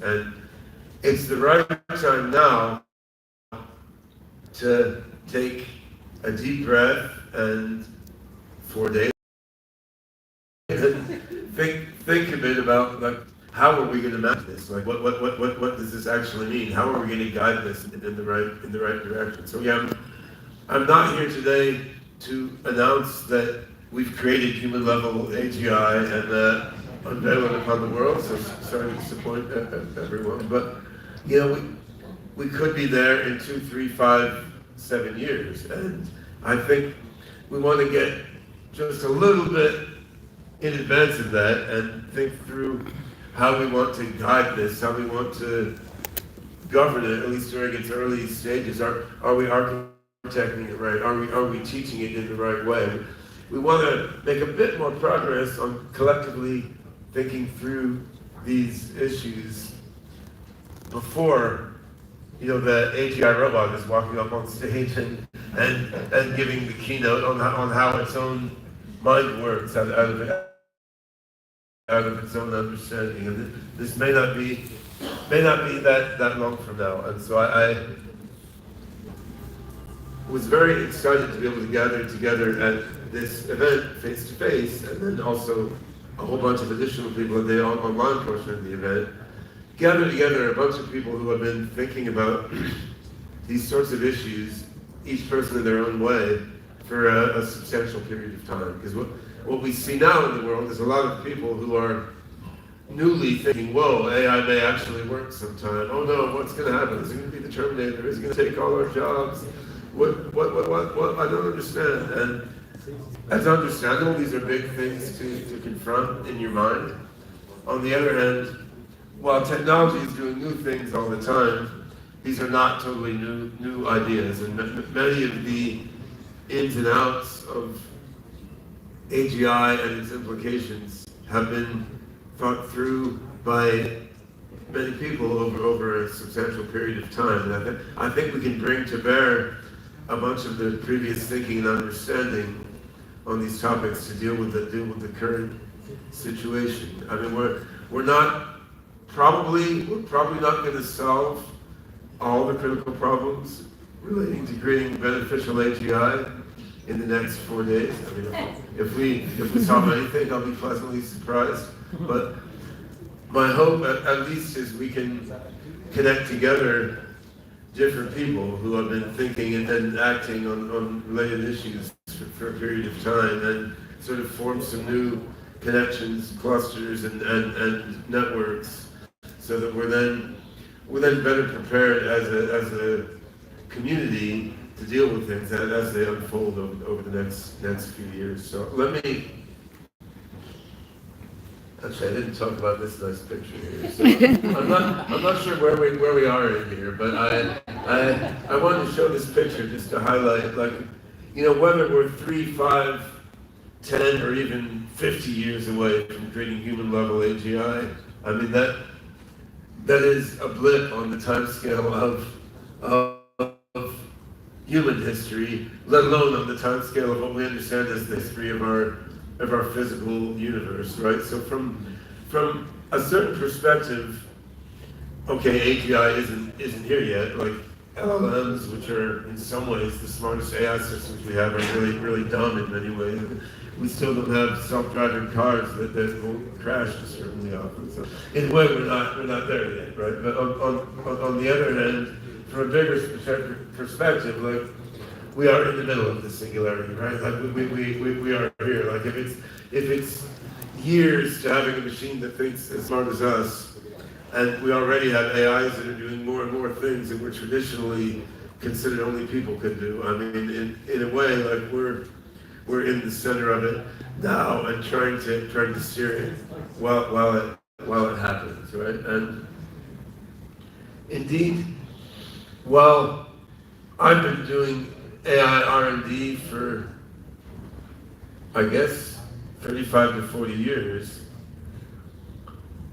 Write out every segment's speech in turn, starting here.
And it's the right time now to take a deep breath and 4 days and think a bit about like how are we going to manage this? Like what does this actually mean? How are we going to guide this in the right direction? So yeah, I'm not here today to announce that we've created human level AGI and unveil it upon the world. So sorry to disappoint everyone, but you know we could be there in 2, 3, 5, 7 years, and I think we want to get just a little bit in advance of that and think through how we want to guide this, how we want to govern it, at least during its early stages. Are we architecting it right? Are we teaching it in the right way? We want to make a bit more progress on collectively thinking through these issues before the AGI robot is walking up on stage and giving the keynote on how its own mind works out of its own understanding. And this may not be that long from now. And so I was very excited to be able to gather together at this event face to face, and then also a whole bunch of additional people at the online portion of the event. Gather together a bunch of people who have been thinking about these sorts of issues, each person in their own way, for a substantial period of time. Because what we see now in the world is a lot of people who are newly thinking, whoa, AI may actually work sometime. Oh no, what's going to happen? Is it going to be the Terminator? Is it going to take all our jobs? What? I don't understand. And that's understandable. These are big things to confront in your mind. On the other hand, while technology is doing new things all the time, these are not totally new ideas, and many of the ins and outs of AGI and its implications have been thought through by many people over a substantial period of time. And I think we can bring to bear a bunch of the previous thinking and understanding on these topics to deal with the current situation. I mean, we're probably not going to solve all the critical problems relating to creating beneficial AGI in the next 4 days. I mean, if we solve anything, I'll be pleasantly surprised. But my hope, at least, is we can connect together different people who have been thinking and acting on related issues for a period of time, and sort of form some new connections, clusters, and networks, so that we're then better prepared as a community to deal with things as they unfold over the next few years. So actually, I didn't talk about this nice picture here. So I'm not sure where we are in here, but I wanted to show this picture just to highlight, like, whether we're 3, 5, 10, or even 50 years away from creating human level AGI. I mean, that is a blip on the timescale of human history, let alone on the timescale of what we understand as the history of our physical universe, right? So from a certain perspective, okay, AGI isn't here yet. Like LLMs, which are in some ways the smartest AI systems we have, are really dumb in many ways. We still don't have self-driving cars that won't crash disturbingly often. So in a way, we're not there yet, right? But on the other hand, from a bigger perspective, like, we are in the middle of the singularity, right? Like we are here. Like if it's years to having a machine that thinks as smart as us, and we already have AIs that are doing more and more things that were traditionally considered only people could do. I mean, in a way, like we're in the center of it now and trying to steer it while it happens, right? And indeed, while I've been doing AI R&D for, I guess, 35 to 40 years,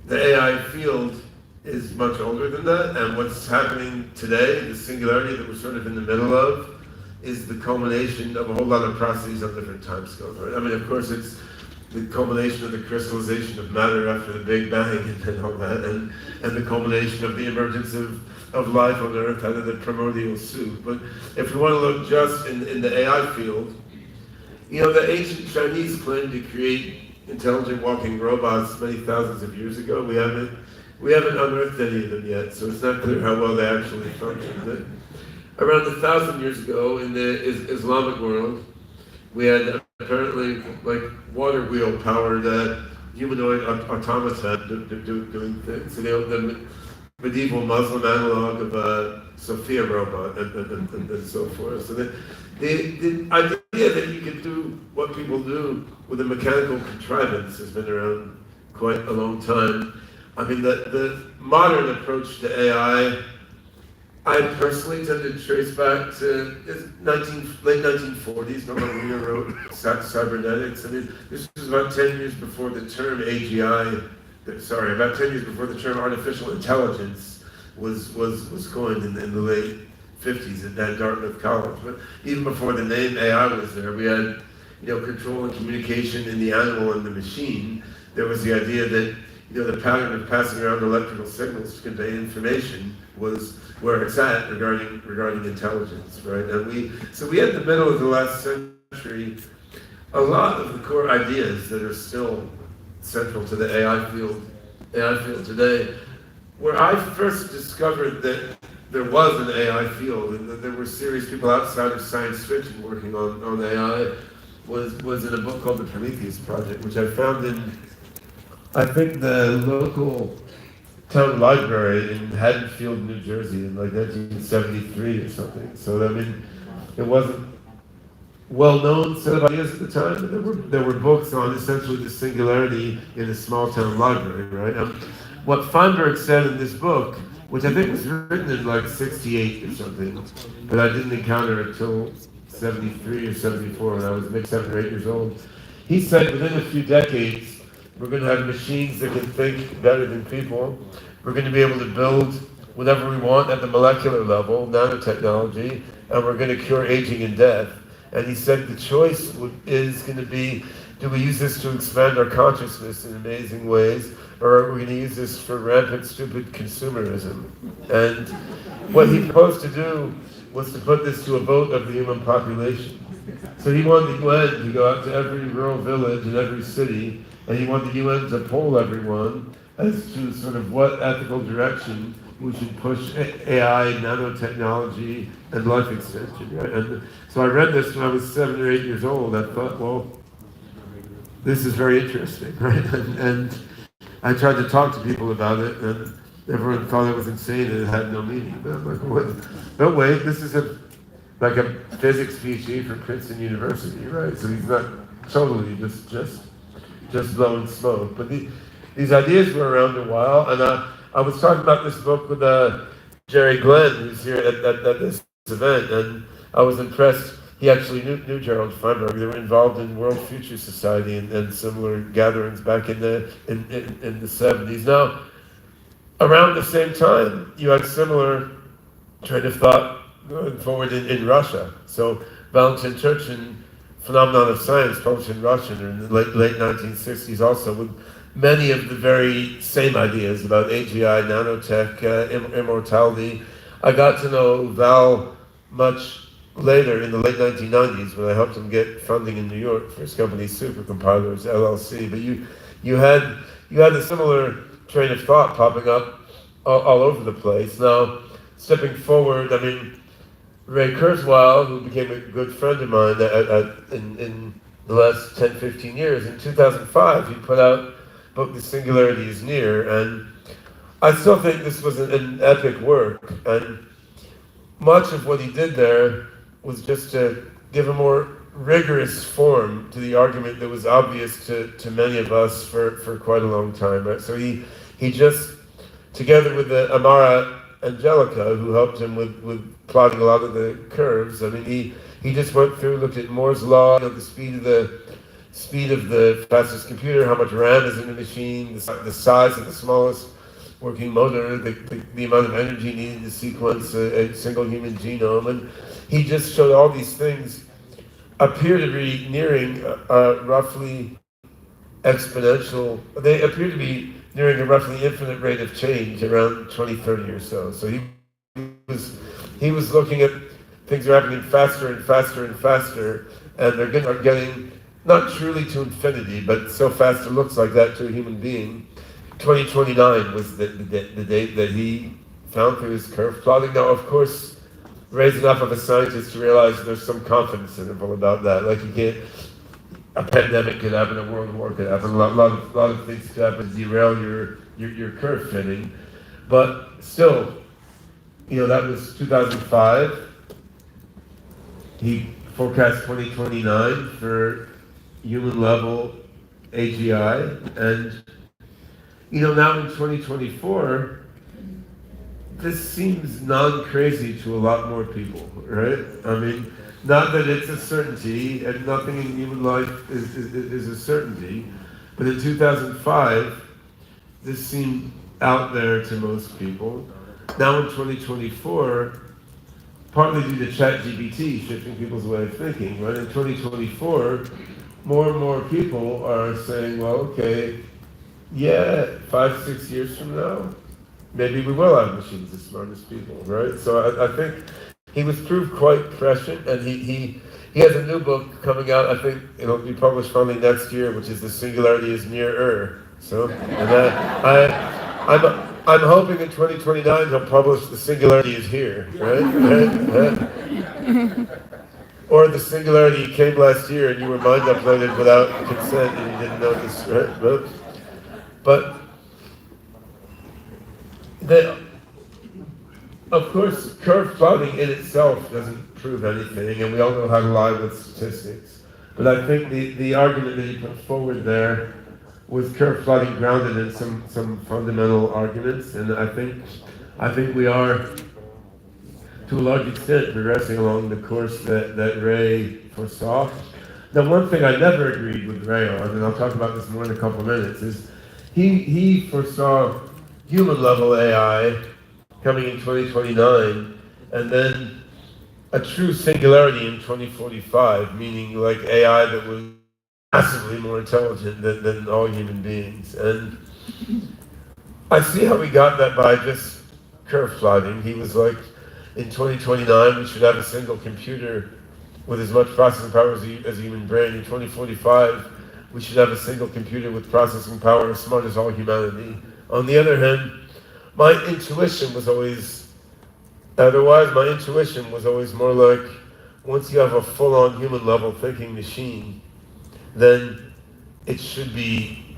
the AI field is much older than that, and what's happening today, the singularity that we're sort of in the middle of, is the culmination of a whole lot of processes on different timescales, right? I mean, of course, the culmination of the crystallization of matter after the Big Bang and all that, and the culmination of the emergence of life on Earth out of the primordial soup. But if we want to look just in the AI field, you know, the ancient Chinese claimed to create intelligent walking robots many thousands of years ago. We haven't unearthed any of them yet, so it's not clear how well they actually function. But around 1,000 years ago in the Islamic world, we had apparently like water wheel powered humanoid automata doing things. So the medieval Muslim analog of a Sophia robot and so forth. So the idea that you can do what people do with a mechanical contrivance has been around quite a long time. I mean, the modern approach to AI, I personally tend to trace back to late 1940s, when Maria wrote Cybernetics. I mean, this was about 10 years before the term about 10 years before the term artificial intelligence was coined in the late 50s at Dartmouth College. But even before the name AI was there, we had, you know, control and communication in the animal and the machine. There was the idea that, you know, the pattern of passing around electrical signals to convey information was where it's at regarding intelligence, right? And we had the middle of the last century, a lot of the core ideas that are still central to the AI field today. Where I first discovered that there was an AI field and that there were serious people outside of science fiction working on AI was in a book called the Prometheus Project, which I found in, I think, the local town library in Haddonfield, New Jersey in like 1973 or something. So I mean, it wasn't well-known set of ideas at the time, but there were books on essentially the singularity in a small town library, right? What Feinberg said in this book, which I think was written in like 68 or something, but I didn't encounter it until 73 or 74 when I was maybe 7 or 8 years old. He said within a few decades, we're going to have machines that can think better than people. We're going to be able to build whatever we want at the molecular level, nanotechnology, and we're going to cure aging and death. And he said the choice is going to be, do we use this to expand our consciousness in amazing ways, or are we going to use this for rampant, stupid consumerism? And what he proposed to do was to put this to a vote of the human population. So he wanted the UN to go out to every rural village and every city, and he wanted the UN to poll everyone as to sort of what ethical direction we should push AI, nanotechnology, and life extension, right? And so I read this when I was 7 or 8 years old. I thought, well, this is very interesting, right? And I tried to talk to people about it, and everyone thought it was insane and it had no meaning. But I'm like, wait, this is like a physics PhD from Princeton University, right? So he's not totally just blowing smoke. But these ideas were around a while, and I was talking about this book with Jerry Glenn, who's here at this event, and I was impressed. He actually knew Gerald Feinberg. They were involved in World Future Society and similar gatherings back in the 70s. Now, around the same time, you had similar train of thought going forward in Russia. So Valentin Turchin, Phenomenon of Science, published in Russian in the late 1960s also, with many of the very same ideas about AGI, nanotech, immortality. I got to know Val much later in the late 1990s when I helped him get funding in New York for his company Supercompilers, LLC. But you had a similar train of thought popping up all over the place. Now, stepping forward, I mean, Ray Kurzweil, who became a good friend of mine in the last 10, 15 years, in 2005, he put out a book, The Singularity is Near, and I still think this was an epic work, and much of what he did there was just to give a more rigorous form to the argument that was obvious to many of us for quite a long time, right? So he just, together with the Amara Angelica, who helped him with plotting a lot of the curves, I mean, he just went through, looked at Moore's law, the speed of the fastest computer, how much RAM is in the machine, the size of the smallest working motor, the amount of energy needed to sequence a single human genome, and he just showed all these things appear to be nearing roughly exponential, they appear to be nearing a roughly infinite rate of change around 2030 or so. So he was looking at things are happening faster and faster and faster, and are getting not truly to infinity, but so fast it looks like that to a human being. 2029 was the date that he found through his curve plotting. Now, of course, raised enough of a scientist to realize there's some confidence interval about that. Like you can't, a pandemic could happen, a world war could happen, a lot of things could happen to derail your curve fitting. But still, that was 2005. He forecast 2029 for human level AGI, and now in 2024, this seems non-crazy to a lot more people, right? I mean, not that it's a certainty, and nothing in human life is a certainty, but in 2005, this seemed out there to most people. Now in 2024, partly due to ChatGPT shifting people's way of thinking, right? In 2024, more and more people are saying, well, okay, yeah, 5-6 years from now, maybe we will have machines as smart as people, right? So I think he was proved quite prescient, and he has a new book coming out. I think it'll be published finally next year, which is The Singularity is Nearer. So, and I'm hoping in 2029 he'll publish The Singularity is Here, right? Or The Singularity came last year and you were mind uploaded without consent and you didn't notice, right? But of course, curve plotting in itself doesn't prove anything, and we all know how to lie with statistics. But I think the argument that he put forward there was curve plotting grounded in some fundamental arguments, and I think we are, to a large extent, progressing along the course that Ray foresaw. Now, one thing I never agreed with Ray on, and I'll talk about this more in a couple of minutes, is he foresaw human-level AI coming in 2029, and then a true singularity in 2045, meaning like AI that was massively more intelligent than all human beings. And I see how he got that by just curve plotting. He was like, in 2029, we should have a single computer with as much processing power as a human brain. In 2045, we should have a single computer with processing power as smart as all humanity. On the other hand, my intuition was always otherwise. My intuition was always more like, once you have a full-on human-level thinking machine, then it should be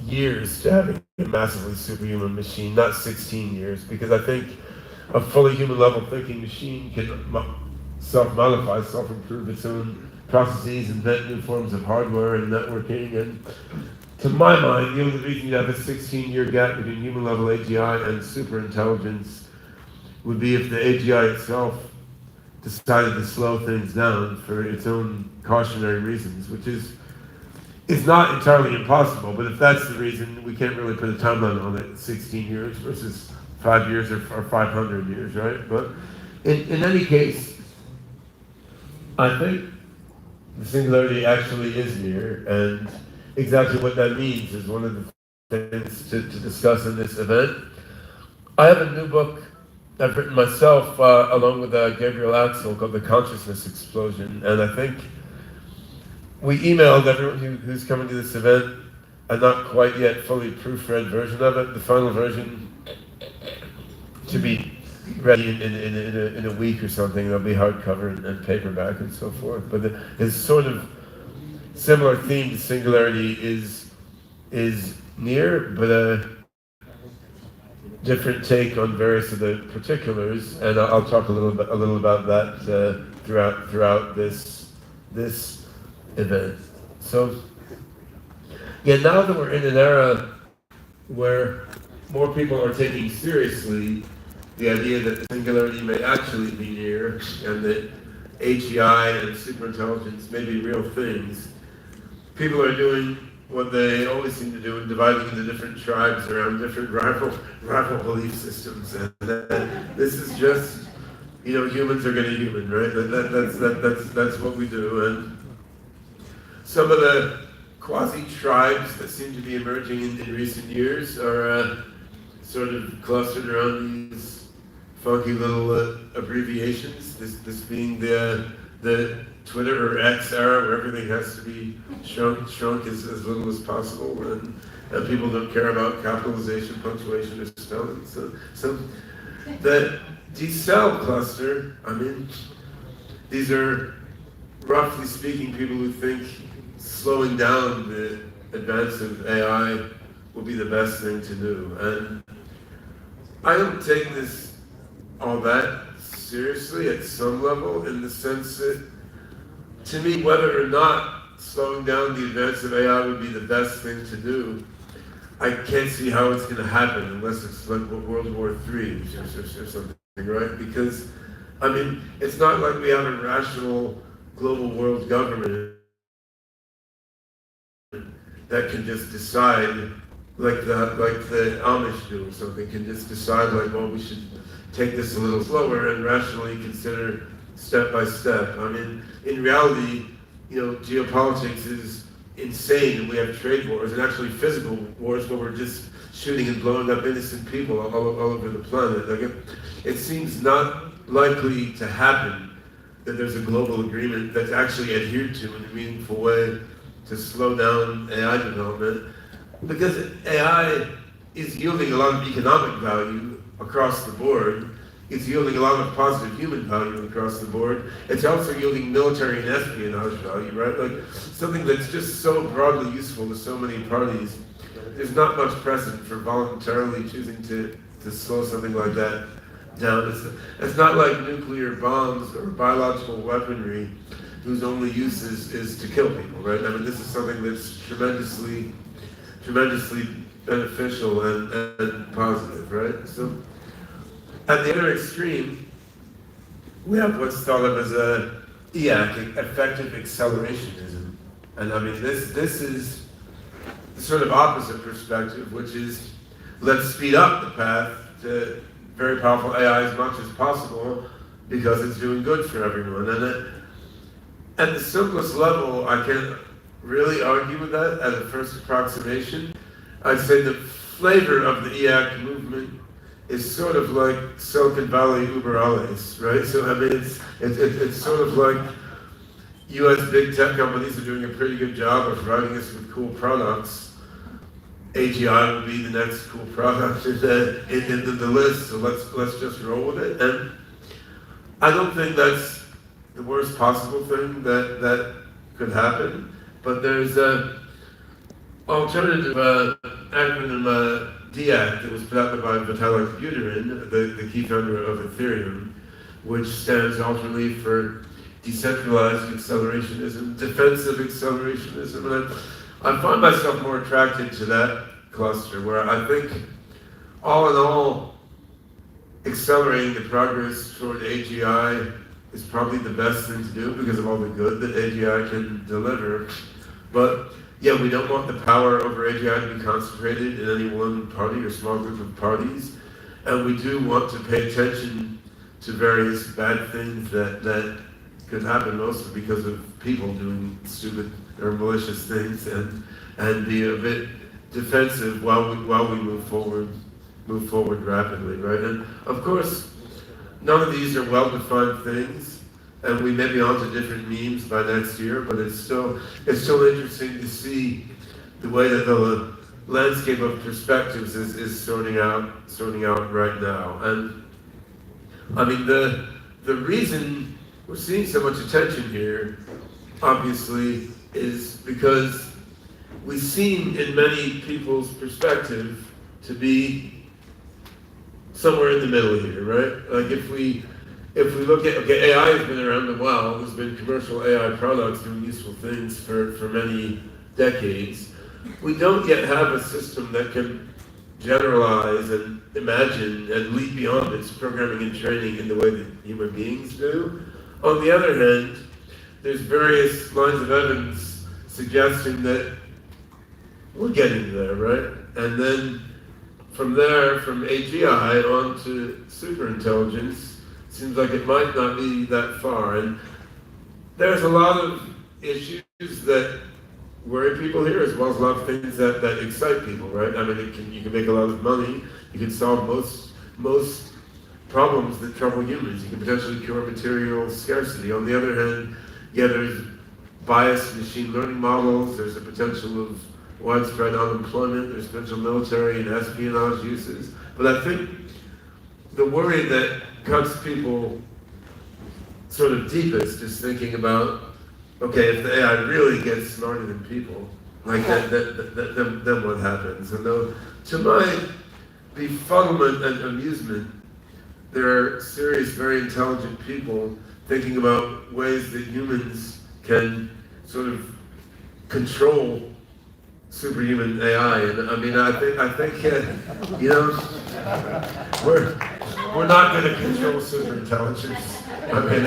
years to having a massively superhuman machine, not 16 years, because I think a fully human-level thinking machine can self-modify, self-improve its own processes, invent new forms of hardware and networking. And to my mind, the only reason you have a 16-year gap between human-level AGI and superintelligence would be if the AGI itself decided to slow things down for its own cautionary reasons, which is not entirely impossible. But if that's the reason, we can't really put a timeline on it, 16 years versus 5 years or 500 years, right? But in any case, I think the singularity actually is near, and exactly what that means is one of the things to discuss in this event. I have a new book I've written myself along with Gabriel Axel called The Consciousness Explosion, and I think we emailed everyone who's coming to this event a not quite yet fully proofread version of it. The final version should be ready in a week or something. It'll be hardcover and paperback and so forth. But it's sort of similar theme to singularity is near, but a different take on various of the particulars, and I'll talk a little about that throughout this event. So, yeah, now that we're in an era where more people are taking seriously the idea that singularity may actually be near, and that AGI and superintelligence may be real things, people are doing what they always seem to do in dividing into different tribes around different rival belief systems. And this is just, humans are going to human, right? That's what we do. And some of the quasi-tribes that seem to be emerging in recent years are sort of clustered around these funky little abbreviations. This being the Twitter or X era, where everything has to be shrunk as little as possible, and people don't care about capitalization, punctuation, or spelling. So the decel cluster, I mean, these are roughly speaking people who think slowing down the advance of AI will be the best thing to do. And I don't take this all that seriously at some level, in the sense that, to me, whether or not slowing down the advance of AI would be the best thing to do, I can't see how it's going to happen unless it's like World War III or something, right? Because, I mean, it's not like we have a rational global world government that can just decide, like the Amish do or something, can just decide like, well, we should take this a little slower and rationally consider step by step. I mean, in reality, you know, geopolitics is insane, and we have trade wars and actually physical wars where we're just shooting and blowing up innocent people all over the planet. Like it seems not likely to happen that there's a global agreement that's actually adhered to in a meaningful way to slow down AI development, because AI is yielding a lot of economic value across the board. It's yielding a lot of positive human value across the board. It's also yielding military and espionage value, right? Like something that's just so broadly useful to so many parties. There's not much precedent for voluntarily choosing to slow something like that down. It's not like nuclear bombs or biological weaponry whose only use is to kill people, right? I mean, this is something that's tremendously beneficial and positive, right? So, at the other extreme, we have what's thought of as a EAC, effective accelerationism. And I mean, this is the sort of opposite perspective, which is let's speed up the path to very powerful AI as much as possible because it's doing good for everyone. And at the simplest level, I can't really argue with that as a first approximation. I'd say the flavor of the EAC movement is sort of like Silicon Valley Uber alles, right? So I mean, it's sort of like U.S. big tech companies are doing a pretty good job of providing us with cool products. AGI will be the next cool product in the list, so let's just roll with it. And I don't think that's the worst possible thing that could happen, but there's a alternative acronym DAC that was put out by Vitalik Buterin, the key founder of Ethereum, which stands alternately for decentralized accelerationism, defensive accelerationism, and I find myself more attracted to that cluster, where I think, all in all, accelerating the progress toward AGI is probably the best thing to do because of all the good that AGI can deliver. But yeah, we don't want the power over AGI to be concentrated in any one party or small group of parties, and we do want to pay attention to various bad things that could happen, mostly because of people doing stupid or malicious things, and be a bit defensive while we move forward rapidly, right? And of course, none of these are well-defined things, and we may be on to different memes by next year, but it's still interesting to see the way that the landscape of perspectives is sorting out right now. And I mean, the reason we're seeing so much attention here, obviously, is because we seem, in many people's perspective, to be somewhere in the middle here, right? Like if we look at, okay, AI has been around a while, there's been commercial AI products doing useful things for many decades. We don't yet have a system that can generalize and imagine and leap beyond its programming and training in the way that human beings do. On the other hand, there's various lines of evidence suggesting that we're getting there, right? And then from there, from AGI on to superintelligence, seems like it might not be that far. And there's a lot of issues that worry people here, as well as a lot of things that excite people, right? I mean, you can make a lot of money. You can solve most problems that trouble humans. You can potentially cure material scarcity. On the other hand, yeah, there's biased machine learning models. There's the potential of widespread unemployment. There's potential military and espionage uses. But I think the worry that cuts people sort of deepest is thinking about, okay, if the AI really gets smarter than people, like then what happens? And though, to my befuddlement and amusement, there are serious, very intelligent people thinking about ways that humans can sort of control superhuman AI. And I mean, I think you know, we're not going to control superintelligence. I mean,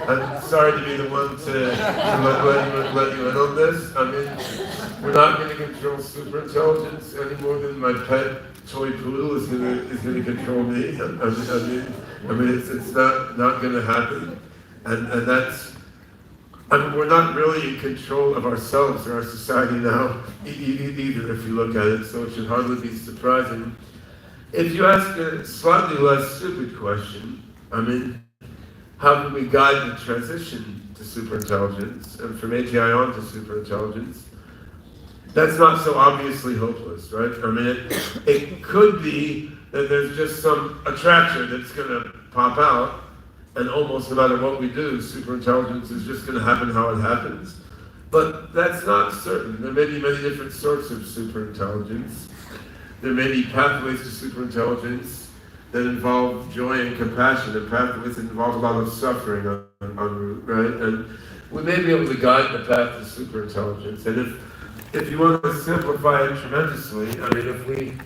I'm sorry to be the one to let you in on this. I mean, we're not going to control superintelligence any more than my pet toy poodle is going to control me. I mean, it's not going to happen, and that's. I mean, we're not really in control of ourselves or our society now, either, if you look at it. So it should hardly be surprising. If you ask a slightly less stupid question, I mean, how can we guide the transition to superintelligence and from AGI on to superintelligence? That's not so obviously hopeless, right? I mean, it could be that there's just some attraction that's going to pop out, and almost no matter what we do, superintelligence is just going to happen how it happens. But that's not certain. There may be many different sorts of superintelligence. There may be pathways to superintelligence that involve joy and compassion, and pathways that involve a lot of suffering en route, right? And we may be able to guide the path to superintelligence. And if you want to simplify it tremendously, I mean, if we